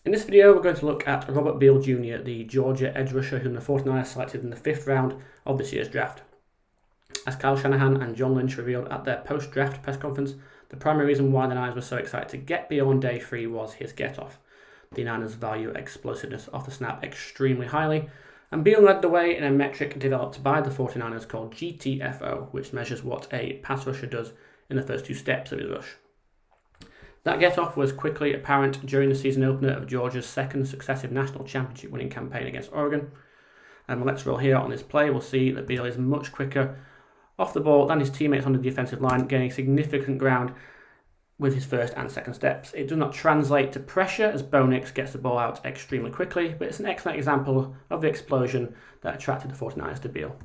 In this video, we're going to look at Robert Beal Jr, the Georgia edge rusher whom the 49ers selected in the 5th round of this year's draft. As Kyle Shanahan and John Lynch revealed at their post-draft press conference, the primary reason why the Niners were so excited to get Beal on day 3 was his get-off. The Niners value explosiveness off the snap extremely highly, and Beal led the way in a metric developed by the 49ers called GTFO, which measures what a pass rusher does in the first 2 steps of his rush. That get-off was quickly apparent during the season opener of Georgia's 2nd successive national championship winning campaign against Oregon. And let's roll here on this play. We'll see that Beal is much quicker off the ball than his teammates on the defensive line, gaining significant ground with his first and second steps. It does not translate to pressure as Bo Nix gets the ball out extremely quickly, but it's an excellent example of the explosion that attracted the 49ers to Beal.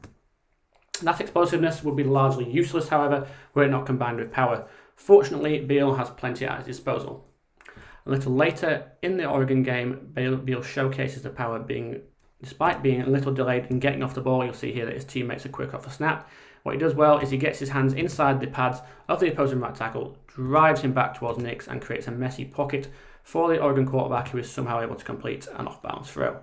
That explosiveness would be largely useless, however, were it not combined with power. Fortunately, Beal has plenty at his disposal. A little later in the Oregon game, Beal showcases the power despite being a little delayed in getting off the ball. You'll see here that his teammates are quick off the snap. What he does well is he gets his hands inside the pads of the opposing right tackle, drives him back towards Nix, and creates a messy pocket for the Oregon quarterback, who is somehow able to complete an off-balance throw.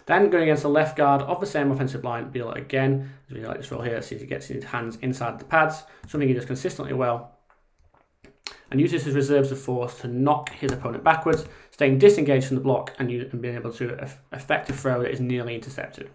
Then going against the left guard of the same offensive line, Beal again, as we like this roll here, sees he gets his hands inside the pads, something he does consistently well, and uses his reserves of force to knock his opponent backwards, staying disengaged from the block and being able to effect a throw that is nearly intercepted.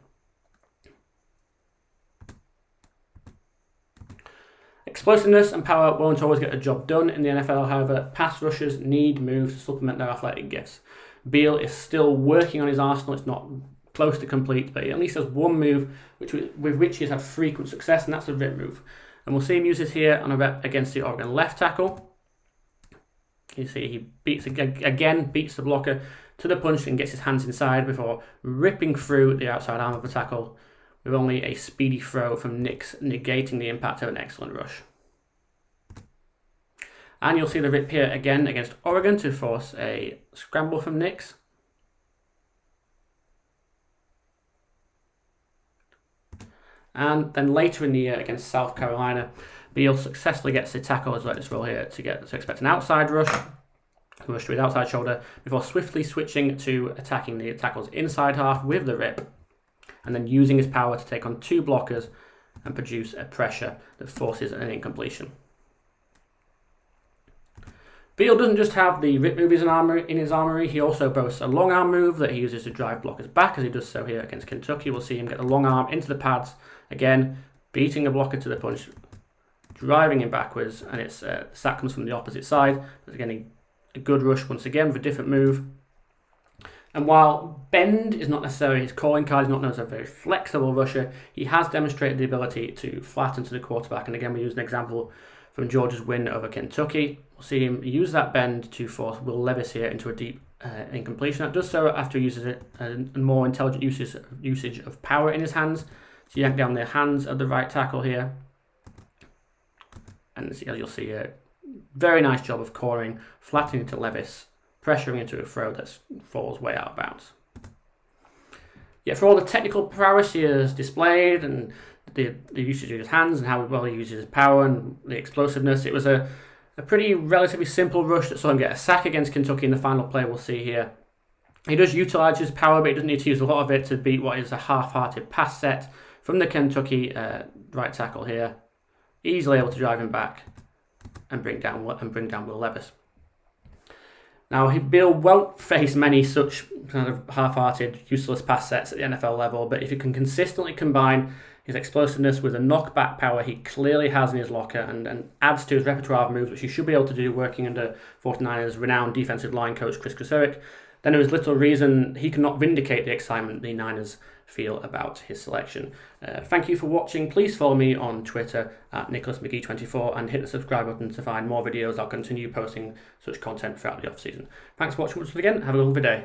Explosiveness and power won't always get the job done in the NFL, however, pass rushers need moves to supplement their athletic gifts. Beal is still working on his arsenal. It's not close to complete, but he at least has one move with which he has had frequent success, and that's the rip move. And we'll see him use this here on a rep against the Oregon left tackle. You see he beats the blocker to the punch and gets his hands inside before ripping through the outside arm of the tackle with only a speedy throw from Nix negating the impact of an excellent rush. And you'll see the rip here again against Oregon to force a scramble from Nix. And then later in the year against South Carolina, Beal successfully gets the tackle, as well as this roll here, to expect an outside rush to his outside shoulder before swiftly switching to attacking the tackle's inside half with the rip, and then using his power to take on 2 blockers and produce a pressure that forces an incompletion. Beal doesn't just have the rip move in his armory, he also boasts a long arm move that he uses to drive blockers back, as he does so here against Kentucky. We'll see him get the long arm into the pads, again beating the blocker to the punch, driving him backwards, and it's sack comes from the opposite side. But again, a good rush once again with a different move. And while bend is not necessarily his calling card, he's not known as a very flexible rusher, he has demonstrated the ability to flatten to the quarterback. And again, we use an example from Georgia's win over Kentucky. We'll see him use that bend to force Will Levis here into a deep incompletion. That does so after he uses a more intelligent usage of power in his hands. So yank down the hands of the right tackle here. And as you'll see a very nice job of coring, flattening to Levis, pressuring into a throw that falls way out of bounds. Yet for all the technical prowess he has displayed and the usage of his hands and how well he uses his power and the explosiveness, it was a pretty relatively simple rush that saw him get a sack against Kentucky in the final play we'll see here. He does utilise his power, but he doesn't need to use a lot of it to beat what is a half-hearted pass set from the Kentucky right tackle here. Easily able to drive him back and bring down Will Levis. Now, Beal won't face many such kind of half-hearted, useless pass sets at the NFL level, but if he can consistently combine his explosiveness with the knockback power he clearly has in his locker and adds to his repertoire of moves, which he should be able to do working under 49ers renowned defensive line coach Chris Kosuric, then there is little reason he cannot vindicate the excitement the Niners feel about his selection. Thank you for watching. Please follow me on Twitter at NicholasMcGee24 and hit the subscribe button to find more videos. I'll continue posting such content throughout the off-season. Thanks for watching once again. Have a lovely day.